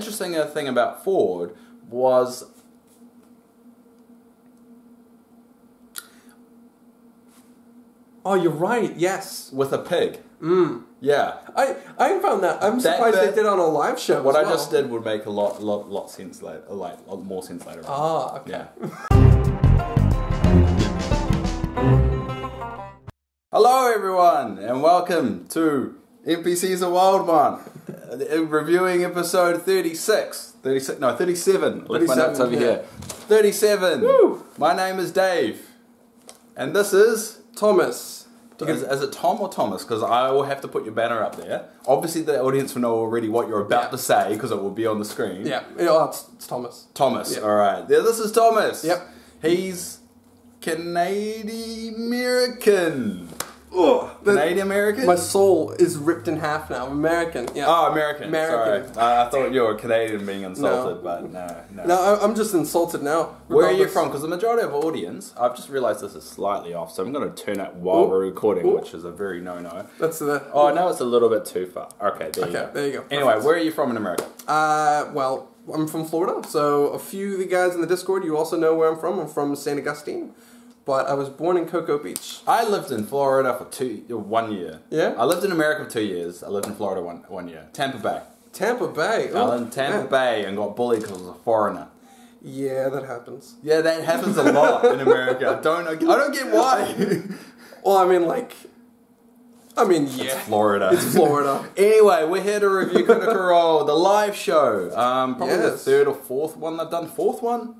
Interesting thing about Fjord was oh, you're right. Yes, with a pig. Yeah, I found that. I'm surprised they did it on a live show. What I just did would make a lot sense later, like a lot more sense later on. Ah, okay. Yeah. Hello, everyone, and welcome to NPCs of Wildemount, reviewing episode 36. 36? No, 37. Let's find out what's over here. 37. Woo. My name is Dave, and this is Thomas. Is it Tom or Thomas? Because I will have to put your banner up there. Obviously, the audience will know already what you're about to say because it will be on the screen. Yeah, it's Thomas. Thomas, yep. All right. Yeah, this is Thomas. Yep. He's Canadian American. Oh, Canadian American? My soul is ripped in half now. American. Yeah. Oh, American. American. Sorry. I thought you were Canadian being insulted, but no. No, I'm just insulted now. Where are you from? Because the majority of our audience, I've just realised this is slightly off, so I'm going to turn it while we're recording, which is a very no-no. That's the... Oh, no, it's a little bit too far. Okay, there you go. There you go. Anyway, Perfect. where are you from in America? Well, I'm from Florida, so a few of the guys in the Discord, you also know where I'm from. I'm from St. Augustine. But I was born in Cocoa Beach. I lived in Florida for 1 year. Yeah? I lived in America for 2 years. I lived in Florida one year. Tampa Bay. Tampa Bay? I lived in Tampa Bay and got bullied because I was a foreigner. Yeah, that happens. Yeah, that happens a lot in America. I don't get why. Well, yeah. It's Florida. It's Florida. Anyway, we're here to review Critical Role, the live show. Probably the third or fourth one I've done. Fourth one?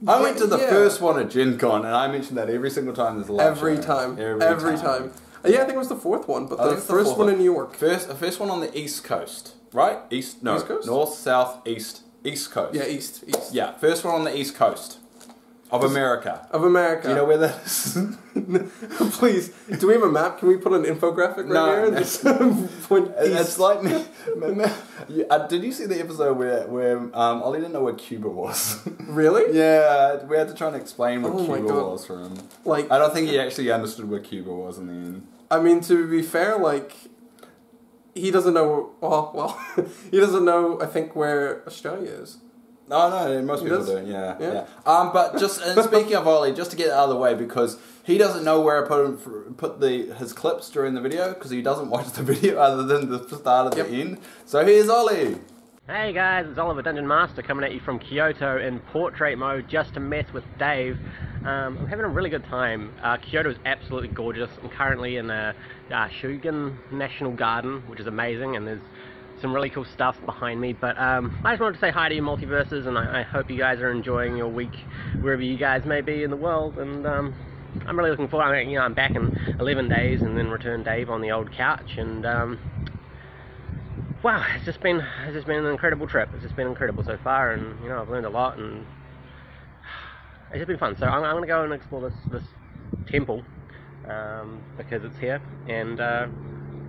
I went to the first one at Gen Con, and I mentioned that every single time there's a live show. Every time. Yeah, I think it was the fourth one, but the first one in New York. First one on the East Coast, right? East Coast? North, South, East Coast. Yeah, East. Yeah, first one on the East Coast of America. Of America. Do you know where that is? Please, do we have a map? Can we put an infographic right here? It's like me. Did you see the episode where Ollie didn't know where Cuba was? Really? Yeah, we had to try and explain what Cuba was for him. Like, I don't think he actually understood where Cuba was in the end. I mean, to be fair, he doesn't know. Well, he doesn't know. I think where Australia is. No, most people do. Yeah. But just speaking of Ollie, just to get it out of the way, because he doesn't know where I put his clips during the video, because he doesn't watch the video other than the start of the end. So here's Ollie. Hey guys, it's Oliver Dungeon Master coming at you from Kyoto in portrait mode just to mess with Dave. I'm having a really good time. Kyoto is absolutely gorgeous. I'm currently in the Shugen National Garden, which is amazing, and there's some really cool stuff behind me, but I just wanted to say hi to you multiverses, and I hope you guys are enjoying your week wherever you guys may be in the world, and I'm really looking forward. I'm back in 11 days and then return Dave on the old couch, and wow, it's just been an incredible trip. It's just been incredible so far, and I've learned a lot, and it's just been fun. So I'm going to go and explore this temple because it's here, and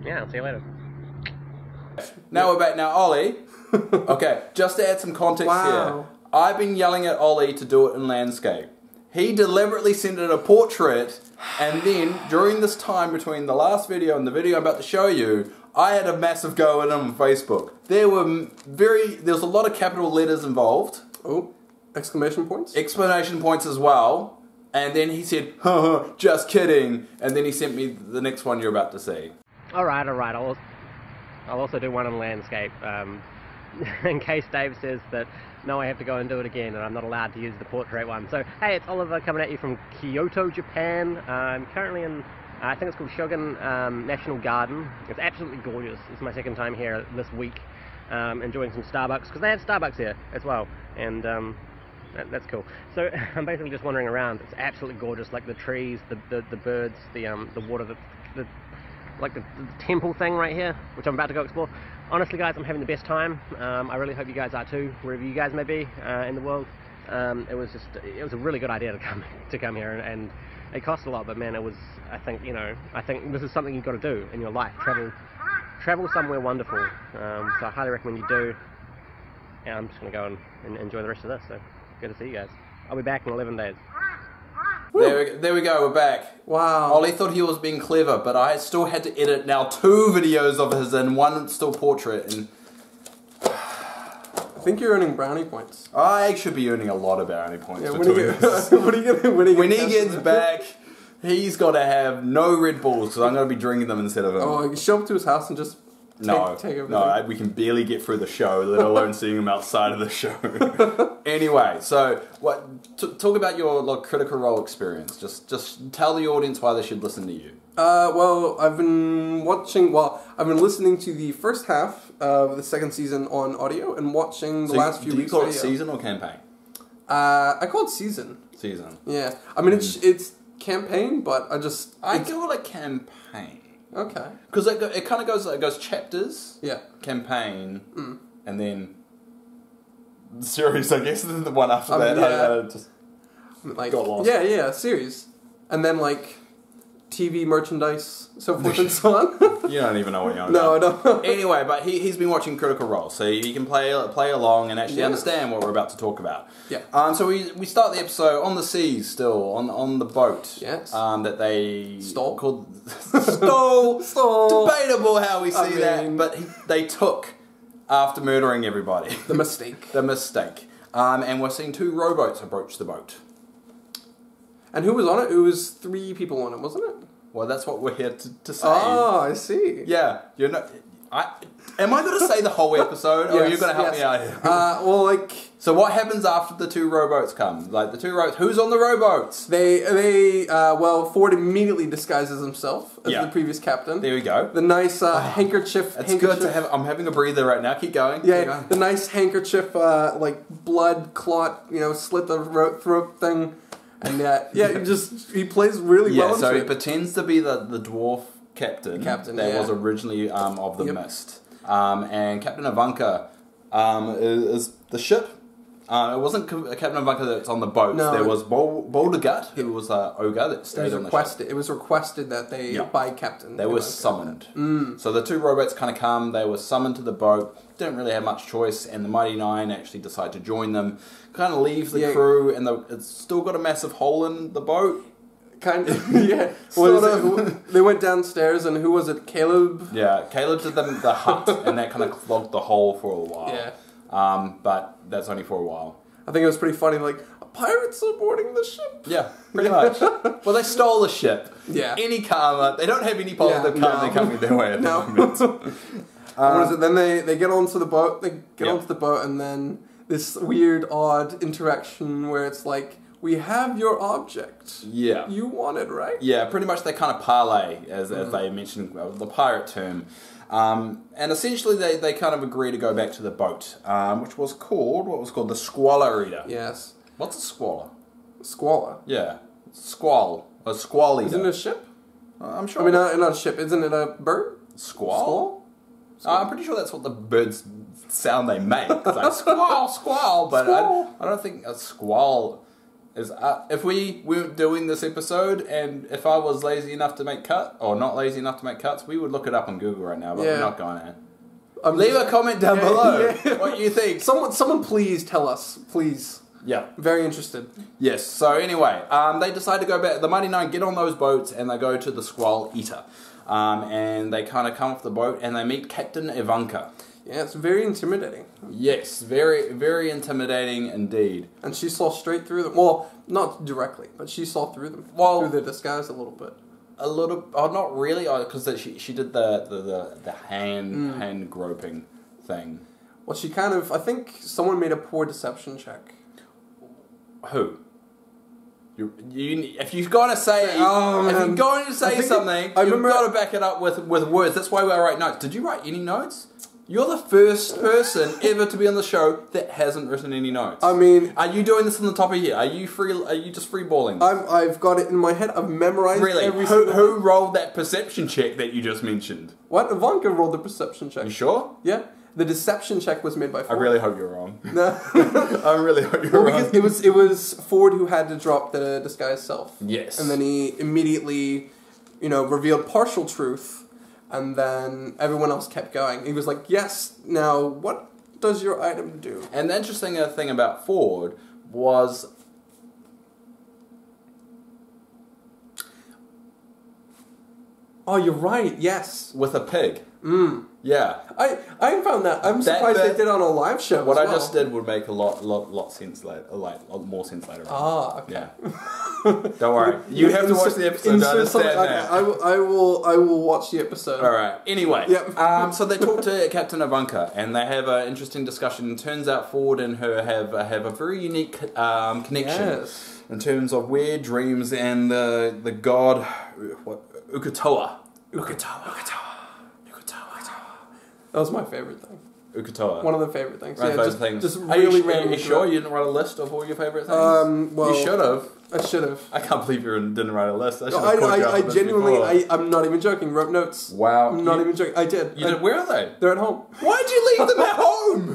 yeah, I'll see you later. Now we're back. Now, Ollie, okay, just to add some context here, I've been yelling at Ollie to do it in landscape. He deliberately sent it a portrait, and then, during this time between the last video and the video I'm about to show you, I had a massive go at him on Facebook. There was a lot of capital letters involved. Oh, exclamation points? Exclamation points as well. And then he said, haha, just kidding, and then he sent me the next one you're about to see. Alright, I'll also do one on landscape, in case Dave says that, no, I have to go and do it again, and I'm not allowed to use the portrait one. So, hey, it's Oliver coming at you from Kyoto, Japan. I'm currently in, I think it's called Shogun National Garden. It's absolutely gorgeous. It's my second time here this week, enjoying some Starbucks, because they have Starbucks here as well, and that's cool. So, I'm basically just wandering around. It's absolutely gorgeous, like the trees, the birds, the water, the temple thing right here, which I'm about to go explore. Honestly, guys, I'm having the best time. I really hope you guys are too, wherever you guys may be in the world. It was a really good idea to come here, and it cost a lot, but man, it was. I think this is something you've got to do in your life. Travel somewhere wonderful. So I highly recommend you do. And I'm just gonna go and enjoy the rest of this. So good to see you guys. I'll be back in 11 days. There we go, we're back. Wow. Ollie thought he was being clever, but I still had to edit now 2 videos of his and one still portrait, and think you're earning brownie points. I should be earning a lot of brownie points for when doing this. this. When he gets back, he's got to have no Red Bulls because I'm going to be drinking them instead of him. Oh, you show up to his house and just take everything. No, we can barely get through the show, let alone seeing him outside of the show. Anyway, so talk about your Critical Role experience. Just tell the audience why they should listen to you. Well, I've been listening to the first half of the second season on audio and watching the last few weeks. Do you call it season or campaign? I call it season. Season. Yeah. I mean, it's campaign, but I call it campaign. Okay. Because it kind of goes chapters. Yeah. Campaign. And then series, I guess, and then the one after that. Yeah. I just got lost. Yeah, series. And then, TV merchandise, so forth and so on. You don't even know what you're on No, I don't. Anyway, but he's been watching Critical Role, so he can play along and actually understand what we're about to talk about. Yeah. So we start the episode on the seas still, on the boat. Yes. That they... Stole. Stole. Debatable how we see that, but they took after murdering everybody. The mistake. The mistake. And we're seeing 2 rowboats approach the boat. And who was on it? It was 3 people on it, wasn't it? Well, that's what we're here to say. Oh, I see. Yeah, am I going to say the whole episode, or are you going to help me out here? So what happens after the 2 rowboats come? The 2 rowboats. Who's on the rowboats? Ford immediately disguises himself as the previous captain. There we go. The nice handkerchief. It's good to have. I'm having a breather right now. Keep going. Yeah, Keep going. the nice handkerchief, blood clot, slit the throat thing. And he plays really well. So he pretends to be the dwarf captain. That was originally of the Mist. And Captain Ivanka is the ship. It wasn't Captain Avantika that's on the boat. No, there was Boldergut, who was an ogre that stayed on the ship. It was requested that they, by Captain. They were summoned. So the 2 rowboats kind of come, they were summoned to the boat, didn't really have much choice, and the Mighty Nein actually decide to join them, kind of leave the crew, and it's still got a massive hole in the boat. Kind of, yeah. They went downstairs, and who was it? Caleb? Yeah, Caleb did the hut, and that kind of clogged the hole for a while. Yeah. But that's only for a while. I think it was pretty funny, pirates are boarding the ship. Yeah, pretty much. Well, they stole the ship. Yeah. Any karma. They don't have any positive karma coming their way at the moment. What is it? Then they get onto the boat. They get onto the boat, and then this weird, odd interaction where it's we have your object. Yeah. You want it, right? Yeah, pretty much they kind of parlay, as they mentioned, the pirate term. And essentially they kind of agree to go back to the boat, which was called the Squall-Eater. Yes. What's a squaller? Squaller? Yeah. Squall. A Squall-Eater. Isn't it a ship? I'm sure. I mean, not a ship. Isn't it a bird? Squall? I'm pretty sure that's what the birds sound they make. It's squall, squall. But squall. I don't think a squall is... if we weren't doing this episode, and if I was lazy enough to make not lazy enough to make cuts, we would look it up on Google right now, but we're not going to. Leave a comment down below what you think. Someone please tell us, please. Yeah. Very interested. Yes, so anyway, they decide to go back. The Mighty Nein get on those boats and they go to the Squall-Eater. And they kind of come off the boat and they meet Captain Avantika. Yeah, it's very intimidating. Yes, very, very intimidating indeed. And she saw straight through them. Well, not directly, but she saw through them. Well, through their disguise a little bit. Not really, because she did the hand groping thing. Well, she kind of, I think someone made a poor deception check. Who? If you're going to say something, you've got to back it up with words. That's why we write notes. Did you write any notes? You're the first person ever to be on the show that hasn't written any notes. I mean, are you doing this on the top of your head? Are you just freeballing? I've got it in my head. I've memorized every single... Who rolled that perception check that you just mentioned? What? Ivanka rolled the perception check. You sure? Yeah. The deception check was made by Fjord. I really hope you're wrong. No. I really hope you're wrong. Because it was Fjord who had to drop the disguised self. Yes. And then he immediately, revealed partial truth. And then everyone else kept going. He was like, yes, now what does your item do? And the interesting thing about Fjord was... Oh, you're right, yes. With a pig. Yeah. I found that. I'm surprised they did it on a live show. What as I well. just did would make a lot sense later, like a lot more sense later. Okay. Yeah. Don't worry. You have to watch the episode to understand that. I will watch the episode. All right. Anyway, Yep. so they talk to Captain Avantika, and they have an interesting discussion. It turns out Fjord and her have a very unique connection in terms of weird dreams and the god Ukatoa. That was my favorite thing. Ukatoa. One of the favorite things. One of the favorite things. Just really random. Are you sure you didn't write a list of all your favorite things? Well, you should have. I should have. I can't believe you didn't write a list. I genuinely, I'm not even joking, wrote notes. Wow. I'm not even joking. I did. You did? Where are they? They're at home. Why'd you leave them at home?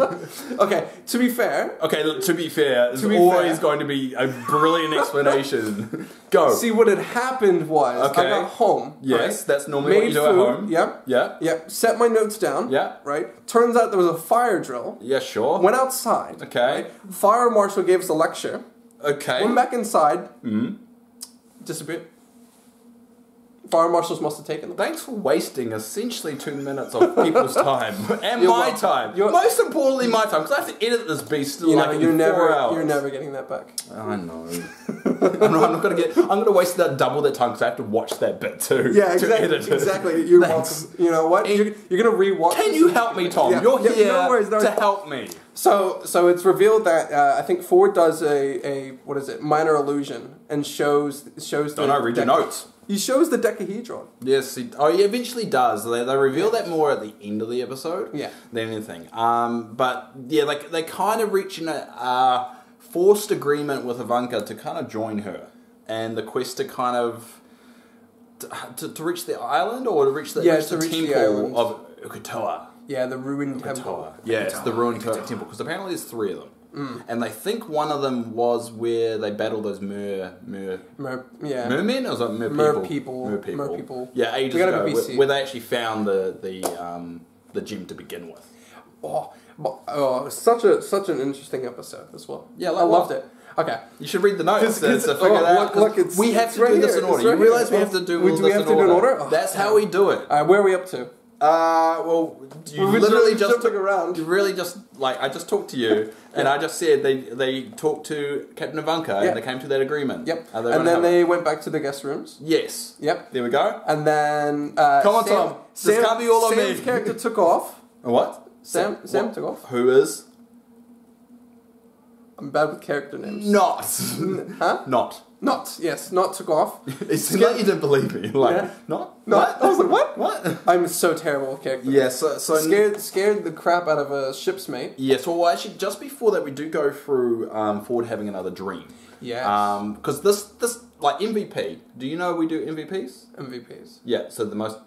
Okay, to be fair. Okay, to be fair, there's always going to be a brilliant explanation. Go. See, what had happened was, I got home. Yes, right? that's normally what you do at home. Yep. Yeah. Yep. Set my notes down. Yeah. Right? Turns out there was a fire drill. Yeah, sure. Went outside. Okay. Right? Fire marshal gave us a lecture. Okay. Went back inside. Disappeared. Fire marshals must have taken them. Thanks for wasting essentially 2 minutes of people's time and You're my welcome. time. You're- Most importantly, my time, because I have to edit this beast in like you're 4 hours. You're never getting that back. I know. I'm not gonna get. I'm gonna waste double that time because I have to watch that bit too. Yeah, to exactly. edit it. Exactly. You're Thanks. welcome. You know what? You're gonna rewatch. Can you help me, Tom? Yeah. You're Yeah, here no worries, no to worries. help me. So it's revealed that I think Fjord does a what is it, minor illusion, and shows the. Don't I read your notes? He shows the decahedron. Yes, he eventually does. They reveal that more at the end of the episode than anything. But yeah, like they kind of reach a forced agreement with Ivanka to kind of join her, and the quest to kind of to reach the island or to reach the temple of Ukatoa. Yeah, the ruined temple. Yeah, it's the ruined temple because apparently there's 3 of them. And they think one of them was where they battle those mermen, or is it mer people? Mer people. Yeah, ages ago, where they actually found the gem to begin with. Such an interesting episode as well. Yeah, I loved it. Okay, you should read the notes to figure that out. We have to do this in order. You realize we have to do this in order? That's how we do it. Where are we up to? Well, you literally just jumping around. You really just I just talked to you, and I just said they talked to Captain Avantika, and they came to that agreement. Yep. And then they went back to the guest rooms. Yes. Yep. There we go. And then come on, Tom. This can't be all on me. Sam's character took off. What? Sam took off. Who is? I'm bad with character names. Nott. Huh? Nott. Nott, yes. Nott took off. It seemed like you didn't believe me. Nott? What? I was like, what? What? I'm so terrible with character names. Yeah, so scared the crap out of a ship's mate. Yes, well, actually, just before that, we do go through Fjord having another dream. Yeah. Because this, like, MVP, do you know we do MVPs? MVPs. Yeah, so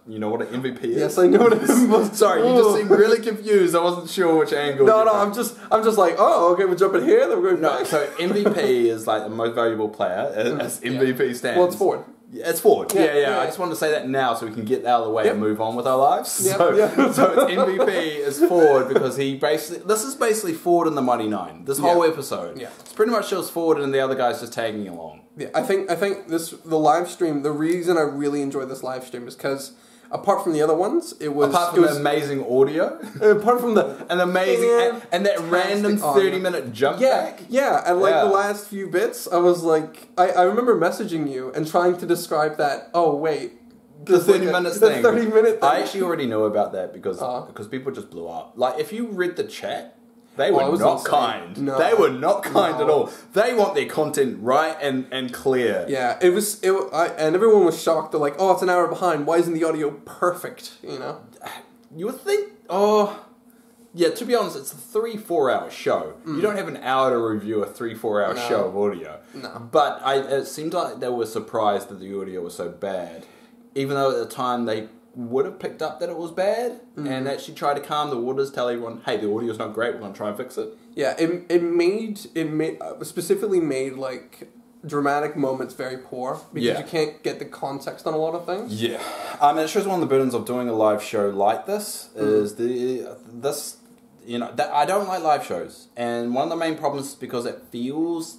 you know what an MVP is? Yes, I know what it is. Sorry, you just seemed really confused. I wasn't sure which angle. No, I'm just like, oh, okay, we're jumping here, then we're going back. So MVP is like the most valuable player, as MVP stands. Well, it's Fjord. Yeah, it's Fjord. Yeah. I just wanted to say that now so we can get out of the way and move on with our lives. So it's MVP is Fjord because this is basically Fjord and the Mighty Nein. This whole episode. Yeah. It's pretty much just Fjord and the other guys just tagging along. Yeah, I think the live stream, the reason I really enjoyed this live stream is because apart from the other ones, the amazing audio, apart from an amazing and that random 30-minute jump back. Yeah, and like the last few bits, I was like, I remember messaging you and trying to describe that. Oh wait, the 30-minute thing. The 30-minute thing. I actually already know about that because people just blew up. Like if you read the chat. They were not kind. No. They were not kind at all. They want their content right and clear. Yeah, and everyone was shocked. They're like, "Oh, it's an hour behind. Why isn't the audio perfect?" You know. You would think. Yeah. To be honest, it's a 3-4 hour show. You don't have an hour to review a 3-4 hour show of audio. No. But it seemed like they were surprised that the audio was so bad, even though at the time they would have picked up that it was bad and actually tried to calm the waters, tell everyone, hey, the audio's not great, we're going to try and fix it. Yeah, it specifically made like dramatic moments very poor because you can't get the context on a lot of things. Yeah. It shows one of the burdens of doing a live show like this is I don't like live shows, and one of the main problems is because it feels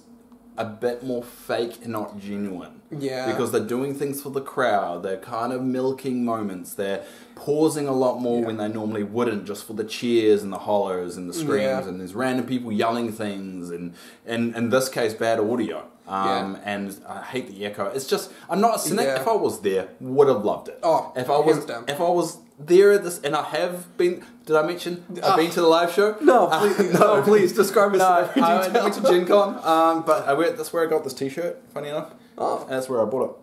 a bit more fake and not genuine. Yeah. Because they're doing things for the crowd. They're kind of milking moments. They're pausing a lot more when they normally wouldn't, just for the cheers and the hollows and the screams. And there's random people yelling things. And in this case, bad audio. And I hate the echo. It's just, I'm not a cynic. If I was there, would have loved it. Oh, if I was there at this, and I have been. Did I mention I've been to the live show? No, please, no, please describe it. I went to Gen Con, but that's where I got this T-shirt. Funny enough, and that's where I bought it.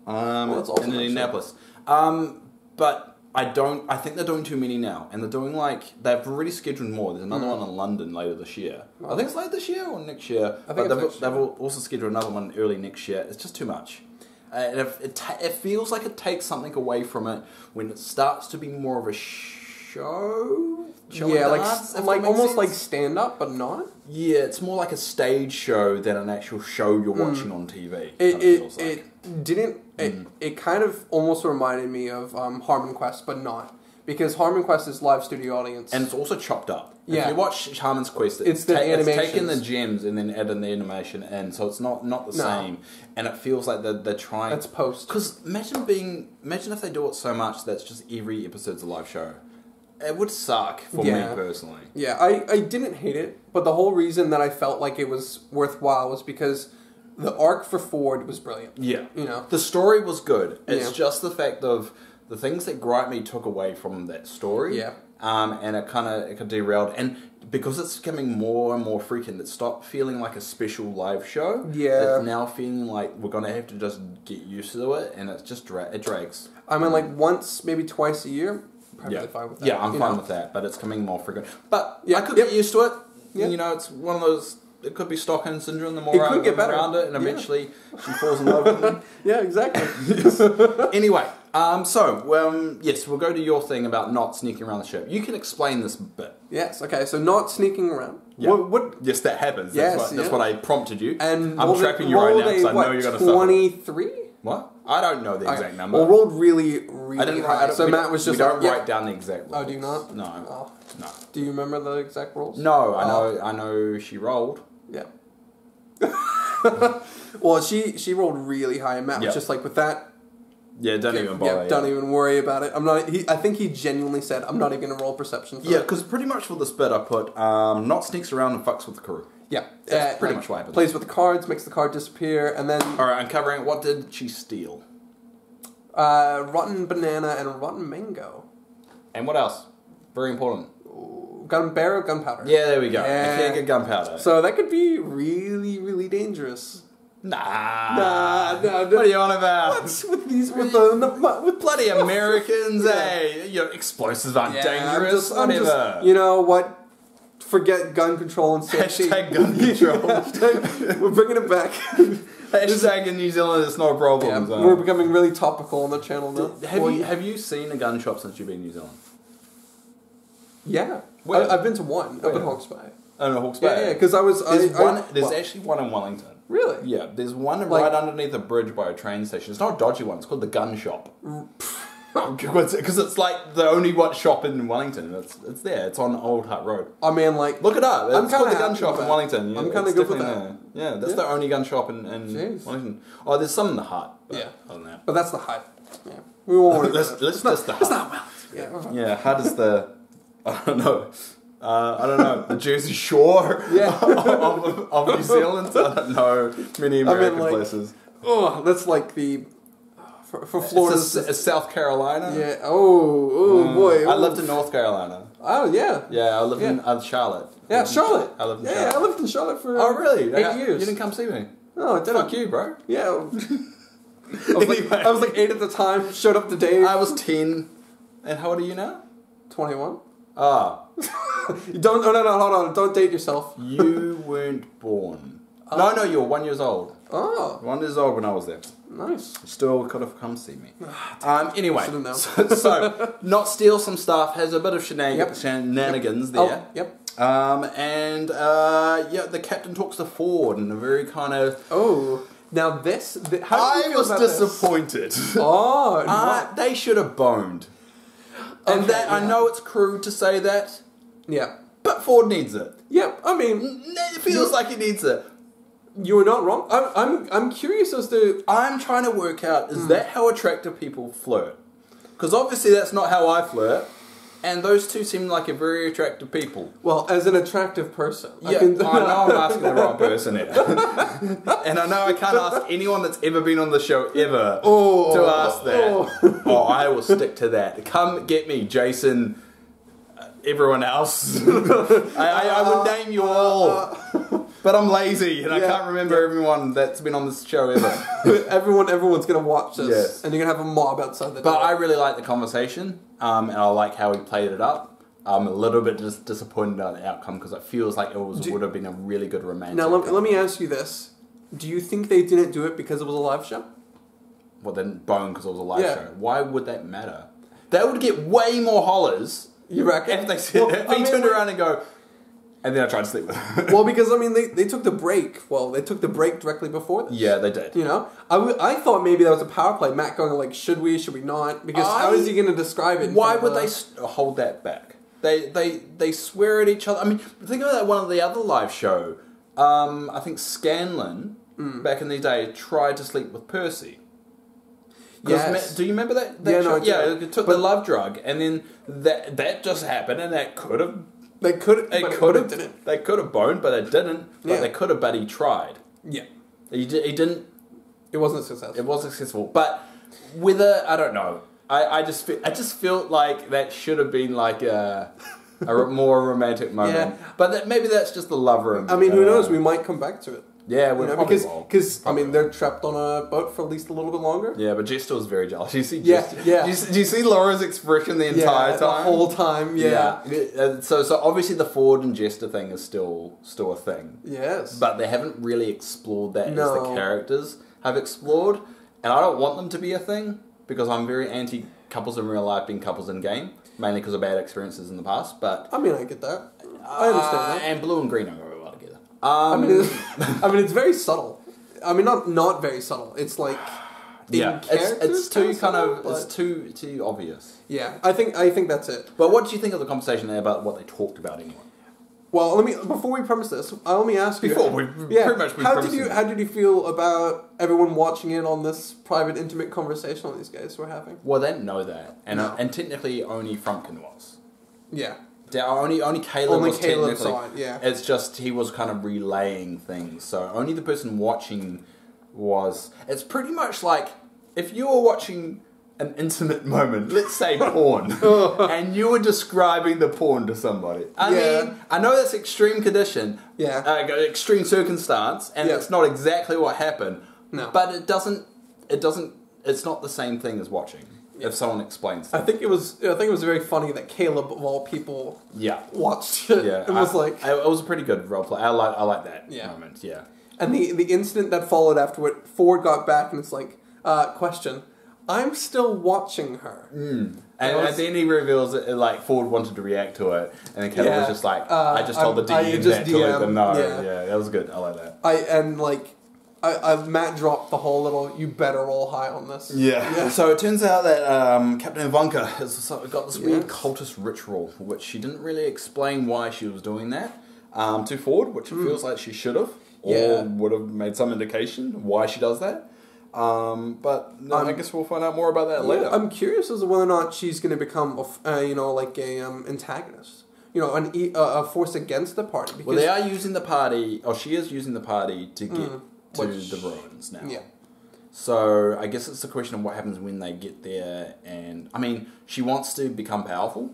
That's awesome, in Indianapolis. But I think they're doing too many now, and they're doing they've already scheduled more. There's another one in London later this year. I think it's later this year or next year. But they've also scheduled another one early next year. It's just too much. And it feels like it takes something away from it when it starts to be more of a show. Yeah, like almost like stand up, but not. Yeah, it's more like a stage show than an actual show you're watching on TV. It kind of almost reminded me of Harmon Quest, but not, because Harmon Quest is live studio audience, and it's also chopped up. Yeah. If you watch Harmon's Quest, it's taken the gems and then added the animation in, so it's not the same, and it feels like they're trying. That's post. Because imagine if they do it so much that's just every episode's a live show. It would suck for me personally. Yeah, I didn't hate it, but the whole reason that I felt like it was worthwhile was because the arc for Fjord was brilliant. Yeah. You know? The story was good. It's just the fact of the things that gripe me took away from that story. Yeah. And it got derailed. And because it's becoming more and more frequent, it stopped feeling like a special live show. Yeah. It's now feeling like we're going to have to just get used to it, and it's just it drags. I mean, once, maybe twice a year. Perfectly fine with that. Yeah, I'm fine with that, but it's coming more frequent. But I could get used to it. Yeah. You know, it's one of those. It could be Stockholm syndrome. The more I get around it, and eventually she falls in love with him. Yeah, exactly. Anyway, yes, we'll go to your thing about not sneaking around the ship. You can explain this bit. Yes. Okay. So not sneaking around. Yeah. Yes, that happens. That's what I prompted you. And I'm trapping you right now because I know you're going to suffer. 23. What? I don't know the exact number. Well, rolled really high. So Matt was just. We don't write down the exact rolls. Oh, do you not? No. Oh. No. Do you remember the exact rolls? No, I know she rolled. Yeah. Well, she rolled really high, and Matt was just like, with that. Yeah, don't even bother. Yeah, don't even worry about it. I think he genuinely said, "I'm not even gonna roll perception." Yeah, because pretty much for this bit, I put Nott sneaks around and fucks with the crew. Yeah, that's pretty much what happens. Plays with the cards, makes the card disappear, and then. All right, uncovering. What did she steal? Rotten banana and rotten mango. And what else? Very important. Gunpowder. Yeah, there we go. Yeah. I can't get gunpowder. So that could be really, really dangerous. Nah. What are you on about? What's with these with bloody Americans? Hey, explosives aren't dangerous. Whatever. You know what? Forget gun control and safety. Hashtag gun control. We're bringing it back. Hashtag in New Zealand, it's no problem. Yeah, we're becoming really topical on the channel now. Have you seen a gun shop since you've been in New Zealand? Yeah. I've been to one up in Hawke's Bay. Oh, no, Hawke's Bay. Yeah, because I was... There's actually one in Wellington. Really? Yeah, there's one right underneath a bridge by a train station. It's not a dodgy one, it's called the Gun Shop. Because it's like the only shop in Wellington. It's there. It's on Old Hut Road. I mean, like... Look it up. It's called the Gun Shop in Wellington. I'm kind of good with that. There. Yeah, that's the only gun shop in Wellington. Oh, there's some in the Hut. Other than that. But that's the Hut. Yeah. We won't worry about it. Let's just the Hut. It's not Wellington. Yeah, Hut is the... I don't know. The Jersey Shore of New Zealand. I don't know many American places. Oh, that's like the for Florida. It's South Carolina. Yeah. Oh boy. I lived in North Carolina. Oh yeah. Yeah, I lived in Charlotte. Yeah, Charlotte. I lived in Charlotte. I lived in Charlotte for 8 years. You didn't come see me. No, I didn't. Fuck you, bro. Yeah. I was like 8 at the time. Showed up to Dave. I was 10. And how old are you now? 21. Ah. No, hold on. Don't date yourself. You weren't born. No, you were 1 year old. Oh. 1 year old when I was there. Nice. Still could have come see me. Anyway, so Nott steals some stuff, has a bit of shenanigans there. Oh, yep. The captain talks to Fjord in a very kind of... Oh. Now this... how did you feel I was disappointed. They should have boned. And I know it's crude to say that. Yeah. But Fjord needs it. Yep, I mean... It feels like he needs it. You're not wrong. I'm curious as to... I'm trying to work out, is that how attractive people flirt? Because obviously that's not how I flirt. And those two seem like a very attractive people. Well, as an attractive person. Yeah, I know I'm asking the wrong person here. And I know I can't ask anyone that's ever been on the show ever to ask that. Oh, I will stick to that. Come get me, Jason, everyone else. I would name you all. But I'm lazy and I can't remember everyone that's been on this show ever. Everyone's going to watch this. Yes. And you're going to have a mob outside the door. But I really like the conversation. And I like how he played it up. I'm a little bit disappointed at the outcome because it feels like it would have been a really good romantic. Now, let me ask you this. Do you think they didn't do it because it was a live show? Well, they didn't bone because it was a live show. Why would that matter? They would get way more hollers. You reckon? If they said, if he turned around and go, and then I tried to sleep with her. Well, because, I mean, they took the break. Well, they took the break directly before this. Yeah, they did. You know? I thought maybe that was a power play. Matt going like, should we not? Because how is he going to describe it? Why would they hold that back? They swear at each other. I mean, think about that one of the other live show. I think Scanlon, back in the day, tried to sleep with Percy. Yes. Do you remember that show? It took the love drug. And then that just happened and that could have... They could have boned, but they didn't. But they could have, but he tried. Yeah. He didn't... It wasn't successful. It wasn't successful. But whether... I don't know. I just felt like that should have been like a more romantic moment. Yeah. But maybe that's just the lover in me. I mean, who knows? We might come back to it. Yeah, because I mean, they're trapped on a boat for at least a little bit longer. Yeah, but Jester was very jealous. You see, Jester, Do you see Laura's expression the entire time? The whole time. Yeah. So obviously the Fjord and Jester thing is still a thing. Yes. But they haven't really explored that as the characters have explored, and I don't want them to be a thing because I'm very anti couples in real life being couples in game, mainly because of bad experiences in the past. But I mean, I get that. I understand that. And blue and green are very well together. I mean, it's very subtle. I mean, not very subtle. It's like it's too kind of it's too obvious. Yeah, I think that's it. But what did you think of the conversation there about what they talked about anyway? Well, before we premise this, let me ask you. Pretty much how did you feel about everyone watching in on this private, intimate conversation all these guys were having? Well, they didn't know that, and technically only Frumpkin was. Yeah. Only Caleb was technically. Saw it, yeah. It's just he was kind of relaying things, so only the person watching was. It's pretty much like if you were watching an intimate moment, let's say porn, and you were describing the porn to somebody. I mean, I know that's extreme condition, extreme circumstance, and it's not exactly what happened. No, but it doesn't. It's not the same thing as watching. If someone explains it. I think it was very funny that Caleb, of all people, watched it. Yeah, it was like... It was a pretty good roleplay. I like that moment, yeah. And the incident that followed afterward, Fjord got back and it's like, question, I'm still watching her. And then he reveals that like Fjord wanted to react to it, and then Caleb was just like, I just told the DM that to let them know. Yeah, that was good. I like that. Matt dropped the whole little, you better roll high on this. Yeah. So it turns out that Captain Avantika has got this weird cultist ritual, which she didn't really explain why she was doing that to Fjord, which it feels like she should have, or would have made some indication why she does that. But I guess we'll find out more about that later. I'm curious as to whether or not she's going to become, antagonist. A force against the party. Because they are using the party, or she is using the party to get... to the ruins now. Yeah. So I guess it's the question of what happens when they get there, and I mean, she wants to become powerful.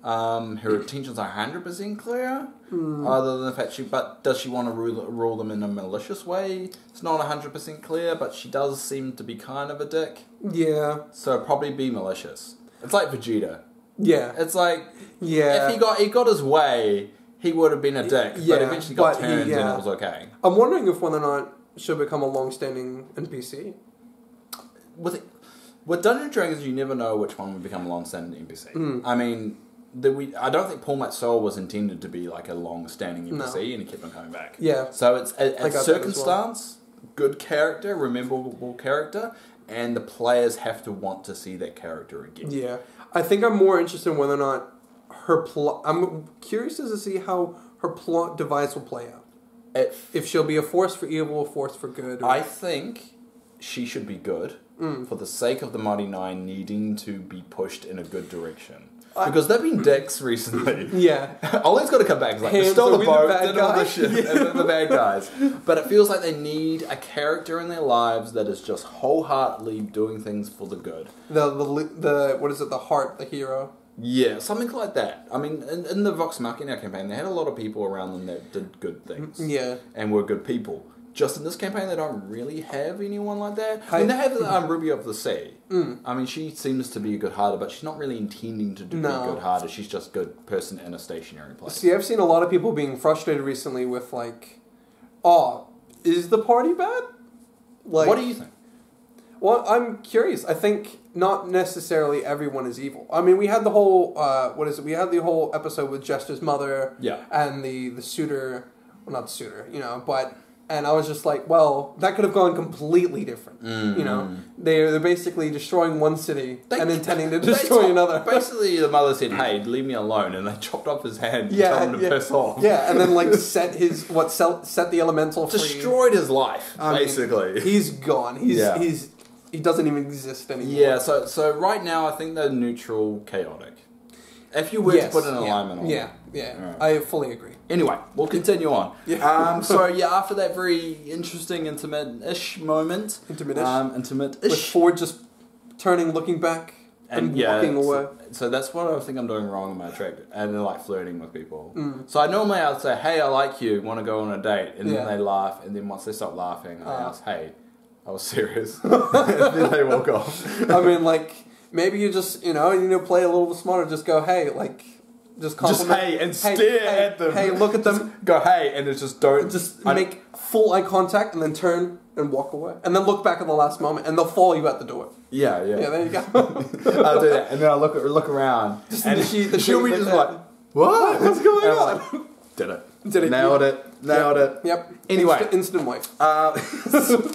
Her intentions are 100% clear, other than the fact but does she want to rule them in a malicious way? It's not 100% clear, but she does seem to be kind of a dick. Yeah. So probably be malicious. It's like Vegeta. Yeah. It's like if he got his way, he would have been a dick, but eventually got turned and it was okay. I'm wondering if whether or not she'll become a long-standing NPC. With Dungeons & Dragons, you never know which one will become a long-standing NPC. I mean, I don't think Paul Matsell was intended to be like a long-standing NPC, and he kept on coming back. Yeah. So it's a circumstance, good character, memorable character, and the players have to want to see that character again. Yeah. I think I'm more interested in whether or not her plot... I'm curious to see how her plot device will play out. if she'll be a force for evil, a force for good. Or... I think she should be good for the sake of the Mighty Nein needing to be pushed in a good direction. Because they've been dicks recently. Yeah. Ollie's got to come back. He's like, they stole the boat, did all this shit, and they're the bad guys. But it feels like they need a character in their lives that is just wholeheartedly doing things for the good. The what is it, the heart, the hero? Yeah, something like that. I mean, in the Vox Machina campaign, they had a lot of people around them that did good things. Yeah. And were good people. Just in this campaign, they don't really have anyone like that. I mean, they have Ruby of the Sea. I mean, she seems to be a good hearter, but she's not really intending to be a good hearter. She's just a good person in a stationary place. See, I've seen a lot of people being frustrated recently with, like, is the party bad? Like, what do you think? Well, I'm curious. I think not necessarily everyone is evil. I mean, we had the whole, We had the whole episode with Jester's mother. Yeah. And the suitor, well, not the suitor, but... And I was just like, well, that could have gone completely different. They're basically destroying one city and intending to destroy another. Basically, the mother said, "Hey, leave me alone," and they chopped off his hand and told him to piss off. Yeah, and then like set the elemental free. Destroyed his life, basically. He's gone. He doesn't even exist anymore. Yeah. So right now, I think they're neutral, chaotic. If you were to put an alignment on it. Yeah, I fully agree. Anyway, we'll continue on. After that very interesting intimate-ish moment. Intimate-ish. With Fjord just turning, looking back, and walking away. So that's what I think I'm doing wrong in my trick. And they're like flirting with people. So I I'd say, hey, I like you, want to go on a date? And then they laugh, and then once they stop laughing, I ask, hey, I was serious. And then they walk off. I mean, like... Maybe you just, you need to play a little smarter. Just go, hey, like, just compliment. Just hey, and stare at them. Hey, look at them. Just go, hey, and it's just don't. Just make full eye contact and then turn and walk away. And then look back at the last moment and they'll follow you at the door. Yeah. Yeah, there you go. I'll do that. And then I'll look around. And she'll be just like, what? What's going on? Like, did it. Nailed it. Yep. Anyway. Instant wife.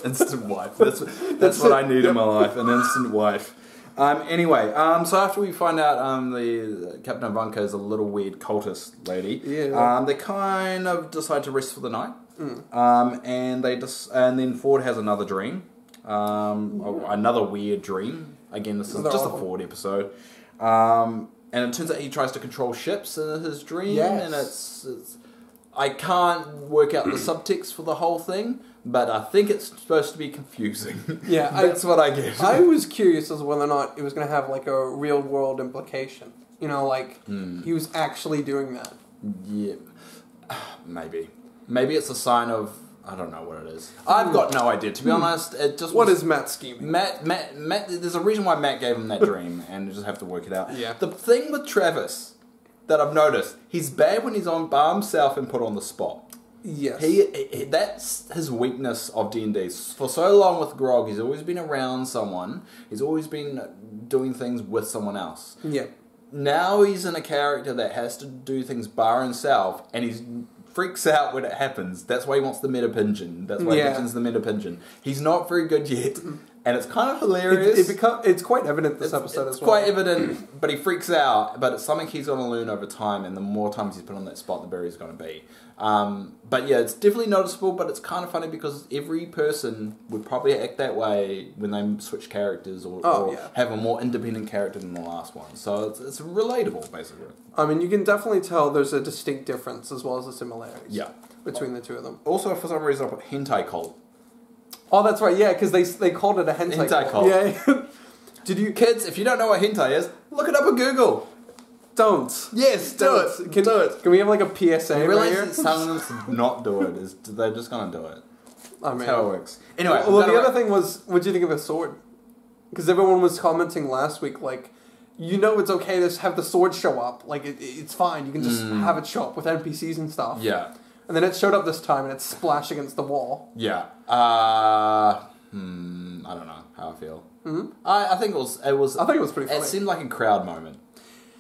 Instant wife. That's what I need in my life. An instant wife. Anyway, so after we find out the Captain Avantika is a little weird cultist lady, they kind of decide to rest for the night, and then Fjord has another dream, another weird dream. Again, this is just a Fjord episode, and it turns out he tries to control ships in his dream, and it's I can't work out the subtext for the whole thing. But I think it's supposed to be confusing. Yeah, that's what I get. I was curious as to whether or not it was going to have like a real world implication. He was actually doing that. Yeah, maybe. Maybe it's a sign of I don't know what it is. I've got no idea. To be honest, it just what is Matt scheming? Matt. There's a reason why Matt gave him that dream, and you just have to work it out. Yeah. The thing with Travis that I've noticed, he's bad when he's on by himself and put on the spot. Yes. That's his weakness of D&D. For so long with Grog, he's always been around someone. He's always been doing things with someone else. Yeah. Now he's in a character that has to do things by himself, and he freaks out when it happens. That's why he wants the meta pigeon. That's why he mentions the meta pigeon. He's not very good yet, and it's kind of hilarious. It's quite evident this episode as well. It's quite evident, but he freaks out. But it's something he's going to learn over time, and the more times he's put on that spot, the better he's going to be. But yeah, it's definitely noticeable, but it's kind of funny because every person would probably act that way when they switch characters or have a more independent character than the last one. So it's relatable, basically. I mean, you can definitely tell there's a distinct difference as well as the similarities between the two of them. Also, for some reason, I put hentai cult. Oh, that's right, yeah, because they called it a hentai cult. Yeah. Kids, if you don't know what hentai is, look it up on Google. Don't. Yes, do it. Do it. Can we have like a PSA? I realize that some of them not do it. They're just going to do it. I mean, that's how it works. Anyway. Well, the other thing was, what do you think of the sword? Because everyone was commenting last week, like, it's okay to have the sword show up. Like, it's fine. You can just have it show up with NPCs and stuff. Yeah. And then it showed up this time and it splashed against the wall. Yeah. I don't know how I feel. Mm-hmm. I think it was. I think it was pretty funny. It seemed like a crowd moment.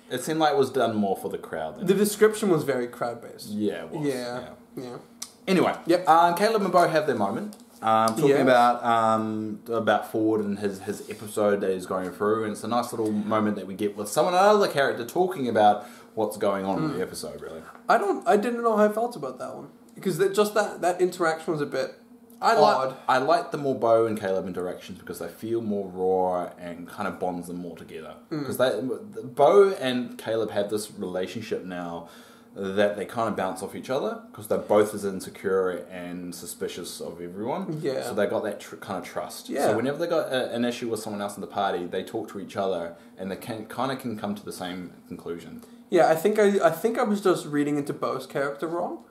It seemed like it was done more for the crowd. The description was very crowd-based. Yeah, it was. Yeah. Anyway, Caleb and Beau have their moment. Talking about Fjord and his episode that he's going through, and it's a nice little moment that we get with another character talking about what's going on in the episode. Really, I didn't know how I felt about that one. because just that interaction was a bit I like the more Beau and Caleb interactions because they feel more raw and kind of bonds them more together. Because Beau and Caleb have this relationship now that they kind of bounce off each other because they're both as insecure and suspicious of everyone. Yeah. So they got that kind of trust. Yeah. So whenever they got an issue with someone else in the party, they talk to each other and they can come to the same conclusion. Yeah, I think I was just reading into Beau's character wrong.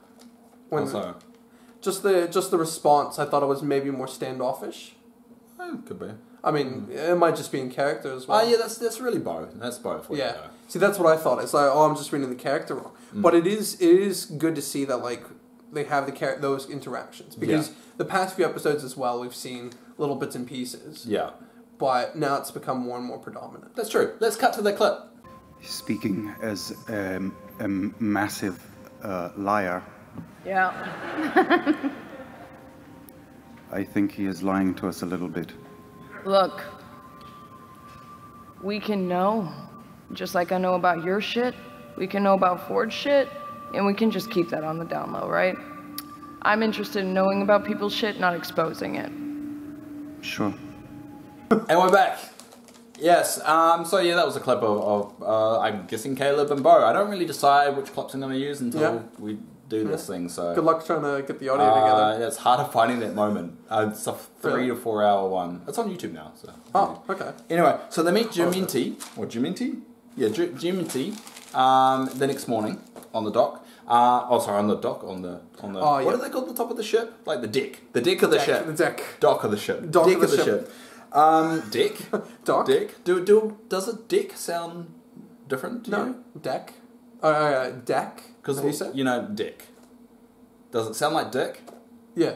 Also. Just the response, I thought it was maybe more standoffish. Could be. I mean, it might just be in character as well. Oh, yeah, that's really Beau. That's Beau for you. Yeah. See, that's what I thought. It's like, I'm just reading the character wrong. But it is good to see that, like, they have those interactions. Because the past few episodes as well, we've seen little bits and pieces. Yeah. But now it's become more and more predominant. That's true. Let's cut to the clip. Speaking as a massive liar. Yeah. I think he is lying to us a little bit. Look, we can know. Just like I know about your shit, we can know about Fjord's shit, and we can just keep that on the down low, right? I'm interested in knowing about people's shit, not exposing it. Sure. And we're back. Yes, so yeah, that was a clip of I'm guessing Caleb and Beau. I don't really decide which clips I'm going to use until we do this thing, so... Good luck trying to get the audio together. Yeah, it's harder finding that moment. It's a 3 to 4 hour one. It's on YouTube now, so... Oh, okay. Anyway, so they meet Jiminty, or Jiminty? Yeah, Jiminty, the next morning on the dock. On the dock, on the what do they call the top of the ship? Like the deck. The deck of the ship. The deck. Dock of the ship. Dock of the ship. Deck? Dock? Deck? Does a deck sound different to you? Deck. Deck? Because, you know, dick. Does it sound like dick? Yeah.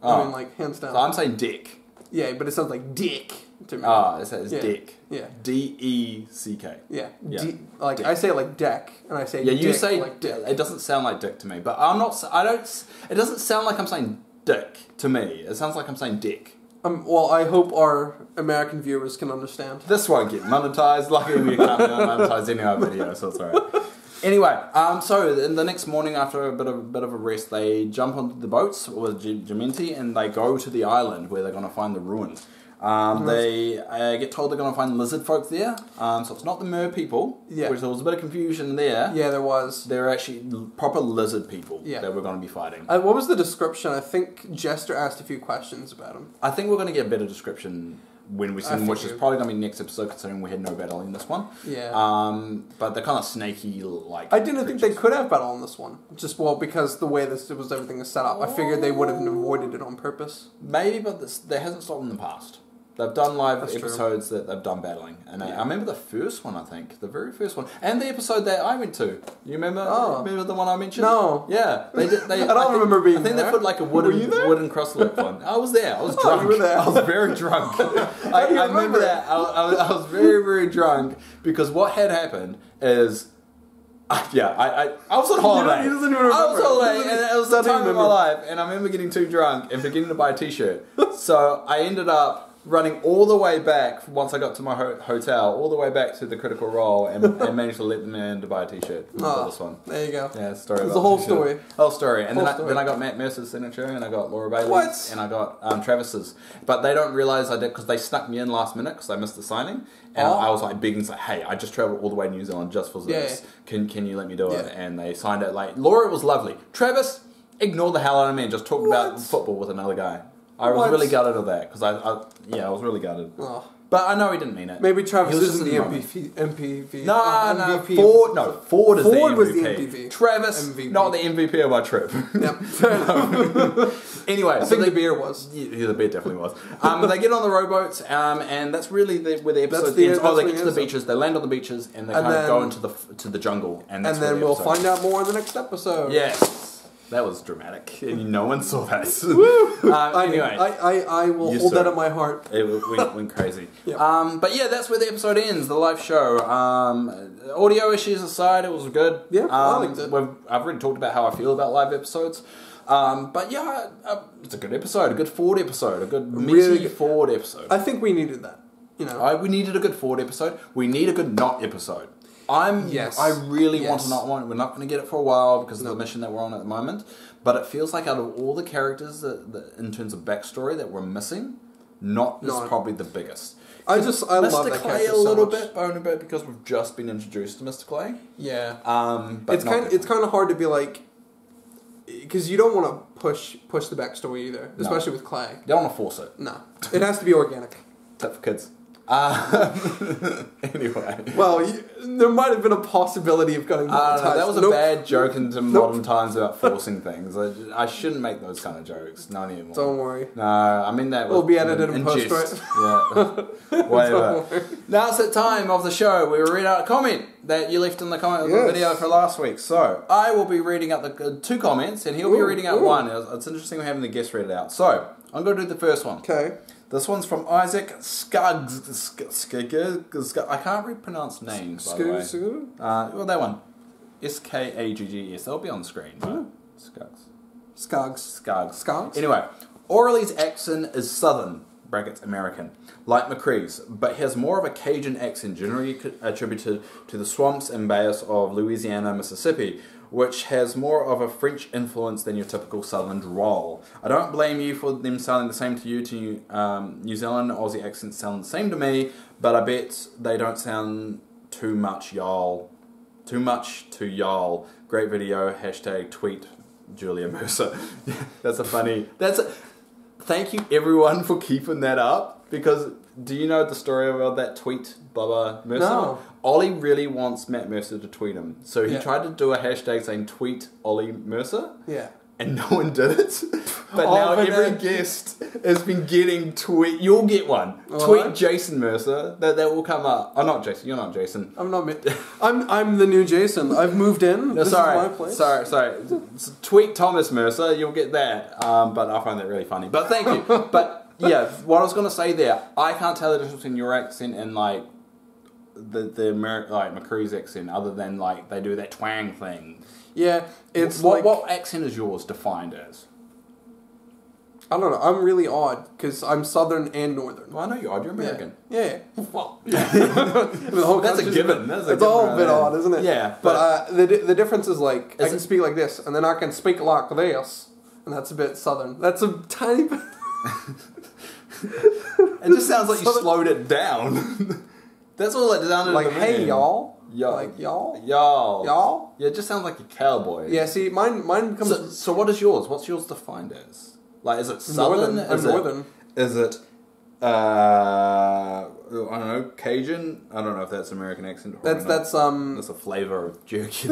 I mean, like, hands down. So I'm saying dick. Yeah, but it sounds like dick to me. It says dick. Yeah. D-E-C-K. Yeah. Dick. I say it like deck, and I say dick. Yeah, you say like dick. It doesn't sound like dick to me, but it doesn't sound like I'm saying dick to me. It sounds like I'm saying dick. Well, I hope our American viewers can understand. This won't get monetized. Luckily, we can't monetize any of our videos, so it's alright. Anyway, so the next morning after a bit of a rest, they jump onto the boats with Jiminty and they go to the island where they're going to find the ruins. They get told they're going to find lizard folk there, so it's not the mer people, which there was a bit of confusion there. Yeah, there was. They're actually proper lizard people that we're going to be fighting. What was the description? I think Jester asked a few questions about them. I think we're going to get a better description when we see them, which is probably going to be next episode considering we had no battle in this one. Yeah. But they're kind of snaky like I didn't think they could have battle in this one. Just, because the way everything is set up. I figured they would have avoided it on purpose. Maybe, but there hasn't stopped in the past. They've done live episodes that they've done battling. And I remember the first one, I think. The very first one. And the episode that I went to. You remember? Remember the one I mentioned? No. Yeah. I don't remember being there. I think they put like a wooden cross-link one. I was there. I was drunk. You were there. I was very drunk. I remember that. I was very, very drunk because what had happened is... I was on holiday. He doesn't even remember. I was on holiday, and it was the time of my life, and I remember getting too drunk and forgetting to buy a t-shirt. So I ended up running all the way back, once I got to my hotel, all the way back to the Critical Role and managed to let them in to buy a t-shirt for this one. There you go. Yeah, story about the whole story. Whole story. And then I got Matt Mercer's signature, and I got Laura Bailey's, and I got Travis's. But they don't realise I did, because they snuck me in last minute, because I missed the signing. And I was like begging, like, hey, I just travelled all the way to New Zealand just for this. Yeah. Can you let me do it? And they signed it late. Laura was lovely. Travis, ignore the hell out of me and just talked about football with another guy. I was really gutted of that, because I was really gutted. Oh. But I know he didn't mean it. Maybe Travis isn't the MVP. No, Fjord is the MVP. Travis, MVP. Not the MVP of my trip. Yep. Anyway, I think the beer was. Yeah, the beer definitely was. They get on the rowboats, and that's really where the episode ends. They get to the beaches, they land on the beaches, and they kind of go into the jungle. And then we'll find out more in the next episode. Yes. That was dramatic, and no one saw that. Anyway, I will hold that in my heart. It went crazy. Yep. But yeah, that's where the episode ends, the live show. Audio issues aside, it was good. Yeah, I liked it. I've already talked about how I feel about live episodes. But yeah, it's a good episode, a good Fjord episode, a good meaty Fjord episode. I think we needed that. You know, we needed a good Fjord episode. We need a good Nott episode. I really want to not want. We're not going to get it for a while because of the mission that we're on at the moment. But it feels like out of all the characters that in terms of backstory that we're missing, Nott is probably the biggest. I love Mr. Clay a little bit, Bone a bit, because we've just been introduced to Mr. Clay. Yeah. But it's kind of hard to be like, because you don't want to push the backstory either, especially with Clay. You don't want to force it. No, it has to be organic. Except for kids. Anyway. Well, there might have been a possibility of getting monetized. That was a bad joke into modern times about forcing things. I shouldn't make those kind of jokes. Not anymore. Don't worry. No, I mean that will be edited in post, right? Yeah. Whatever. Now it's the time of the show where we read out a comment that you left in the comment of the video for last week. So, I will be reading out the 2 comments, and he'll be reading out one. It's interesting we're having the guest read it out. So, I'm going to do the first one. Okay. This one's from Isaac Skuggs. I can't really pronounce names, by the way. Well, that one. Skaggs. They'll be on the screen. Right? Skuggs. Anyway, Orly's accent is southern, brackets American, like McCree's, but he has more of a Cajun accent generally attributed to the swamps and bayous of Louisiana, Mississippi, which has more of a French influence than your typical southern drawl. I don't blame you for them sounding the same to you. New Zealand Aussie accents sound the same to me, but I bet they don't sound too much y'all. Too much to y'all. Great video, hashtag tweet Julia Mercer. Thank you everyone for keeping that up, because do you know the story about that tweet, Bubba Mercer? No. Ollie really wants Matt Mercer to tweet him. So he tried to do a hashtag saying tweet Ollie Mercer. Yeah. And no one did it. But now every guest has been getting tweet. You'll get one. Tweet Jason Mercer. That will come up. Oh, not Jason. You're not Jason. I'm not. I'm the new Jason. I've moved in. No, this is my place. Sorry. Tweet Thomas Mercer. You'll get that. But I find that really funny. But thank you. But yeah, what I was going to say there, I can't tell the difference between your accent and like the like McCree's accent, other than like they do that twang thing. Yeah, it's what accent is yours defined as? I don't know. I'm really odd because I'm southern and northern. Well, I know you're odd. You're American. Yeah. Well, that's a given. It's all a bit odd, isn't it? Yeah. But the difference is like I can speak like this, and then I can speak like this, and that's a bit southern. That's a tiny bit. It just sounds like you slowed it down. That's all it sounded like. Hey, y'all. Like y'all. Yeah, it just sounds like a cowboy. Yeah. See, mine becomes. So what is yours? What's yours defined as? Like, is it southern? Northern. Is it? I don't know, Cajun. I don't know if that's American accent. That's That's a flavor of jerky,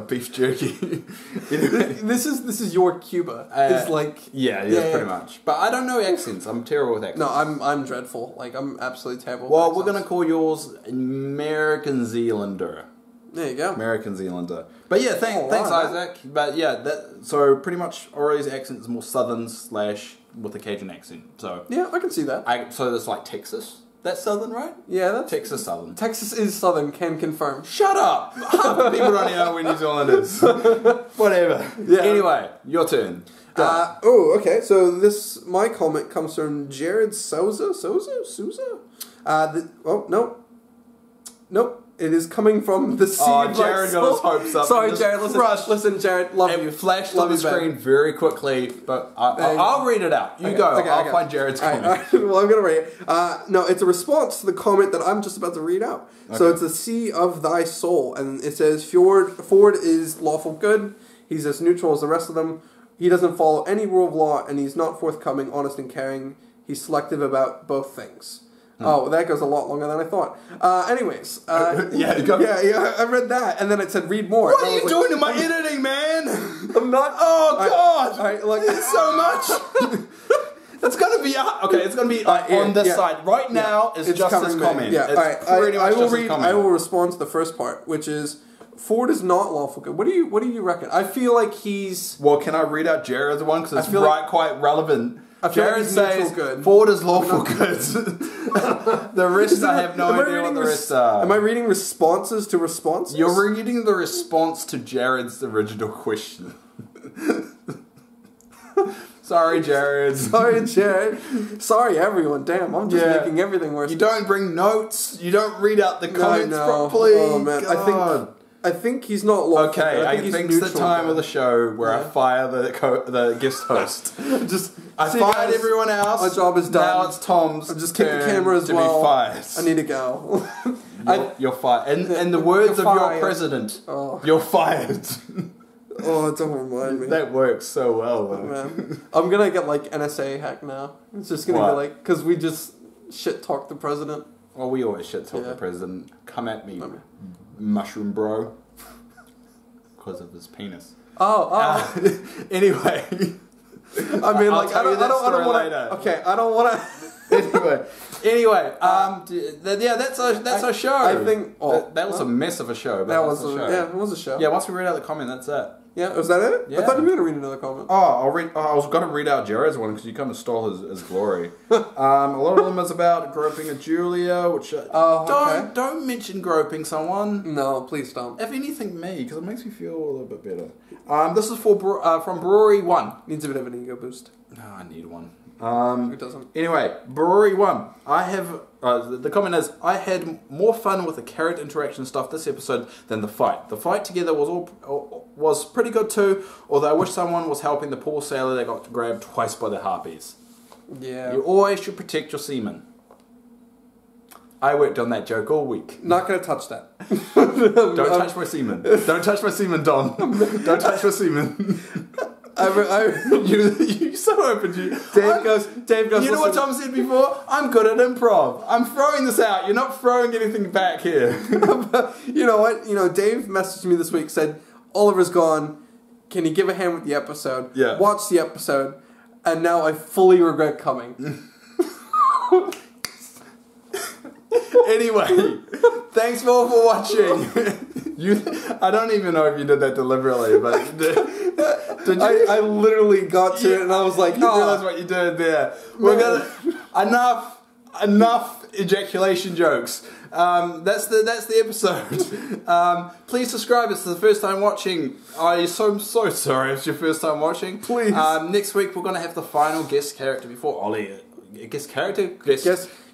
beef jerky. This is your Cuba. It's like pretty much. But I don't know accents. I'm terrible with accents. No, I'm dreadful. Like I'm absolutely terrible. Well, we're gonna call yours American Zealander. There you go. American Zealander. But yeah, thanks Isaac. But yeah, so pretty much Ori's accent is more southern / with a Cajun accent. So yeah, I can see that. So that's like Texas. That's southern, right? Yeah, that's Texas southern. Texas is southern. Can confirm. Shut up. Half the people don't know where New Zealand is. Whatever. Yeah. Anyway, your turn. Okay. So my comment comes from Jared Souza. Nope. It is coming from the sea of Jared got his hopes up. Sorry, Jared. Listen, Jared. Love you. Flashed on the screen very quickly, but I'll read it out. You go. I'll find Jared's comment. All right. Well, I'm going to read it. No, it's a response to the comment that I'm just about to read out. Okay. So it's the sea of thy soul, and it says Fjord is lawful good. He's as neutral as the rest of them. He doesn't follow any rule of law, and he's not forthcoming, honest, and caring. He's selective about both things. Oh, that goes a lot longer than I thought. Anyways. Yeah, I read that. And then it said, read more. What are you doing to my editing, man? I'm not. Oh, God. It's so much. It's going to be, it's going to be on this side. Right now, it's just this comment. Yeah, I will respond to the first part, which is, Fjord is not lawful good. What do you reckon? I feel like he's... Well, can I read out Jared's one? Because it's quite relevant. Jared says Fjord is lawful good. The rest I have no idea what the rest are. Am I reading responses to responses? You're reading the response to Jared's original question. Sorry, Jared. Sorry, Jared. Sorry, everyone. Damn, I'm just making everything worse. You don't bring notes. You don't read out the comments properly. Oh man, God. I think he's not locked. Okay, I think it's the time of the show where I fire the guest host. I fired everyone else. My job is done. Now it's Tom's. I've just kicked the camera as to well. be fired. I need to go. You're fired. In the words of your president, you're fired. Oh, don't remind me. That works so well, though. Man. I'm gonna get like NSA hack now. It's just gonna be like, because we just shit talk the president. Well, we always shit talk the president. Come at me, mushroom bro. Because of his penis. Anyway. I mean, like, I don't want to. Okay, I don't want to. Anyway, that's our show. I think that was a mess of a show. That was a show. Yeah, it was a show. Yeah, once we read out the comment, that's it. Yeah, was that it? Yeah. I thought you were gonna read another comment. I was gonna read out Jared's one because you kind of stole his glory. A lot of them is about groping a Julia, which don't mention groping someone. No, please don't. If anything, me, because it makes me feel a little bit better. This is from Brewery 1. Needs a bit of an ego boost. No, I need one. It doesn't. Anyway, Brewery 1. I have the comment is I had more fun with the character interaction stuff this episode than the fight. The fight together was pretty good too, although I wish someone was helping the poor sailor that got grabbed twice by the harpies. Yeah. You always should protect your seamen. I worked on that joke all week. Not gonna touch that. Don't touch my semen. Don't touch my semen, Don. Don't touch my semen. You so open. Dave goes. You know what Tom said before? I'm good at improv. I'm throwing this out. You're not throwing anything back here. You know what? Dave messaged me this week, said Oliver's gone. Can you give a hand with the episode? Yeah. Watch the episode, and now I fully regret coming. Anyway, thanks all for watching. I don't even know if you did that deliberately, but did you? I literally got to it and I was like, you realize what you did there. We're gonna enough ejaculation jokes. That's the episode. Please subscribe. It's the first time watching. I'm so sorry. It's your first time watching. Please. Next week we're gonna have the final guest character before Ollie. Guest character?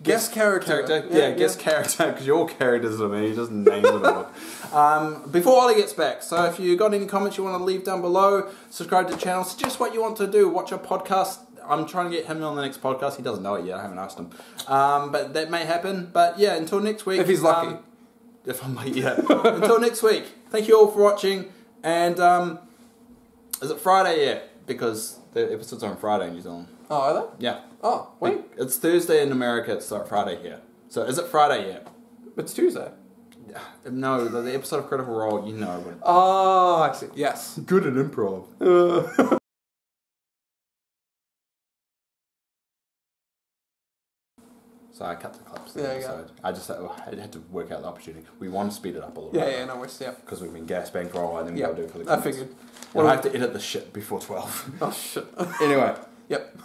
Guest character. Yeah, guest character, because your characters are me. He just names it all. Before Ollie gets back, so if you got any comments you want to leave down below, subscribe to the channel, suggest what you want to do, watch our podcast. I'm trying to get him on the next podcast. He doesn't know it yet. I haven't asked him. But that may happen. But yeah, until next week. If he's lucky. If I'm lucky, yeah. Until next week. Thank you all for watching. And is it Friday yet? Because the episodes are on Friday in New Zealand. Oh, are they? Yeah. Oh, wait. It's Thursday in America, it's Friday here. So is it Friday yet? It's Tuesday. No, the episode of Critical Role, you know. Oh, I see. Yes. Good at improv. So I cut the clips. There you go. I had to work out the opportunity. We want to speed it up a little bit. Yeah, no, we're because we've been gas bang for a while, and then we got to do it for the comments. I figured. And I have to edit the shit before 12. Oh, shit. Anyway. Yep.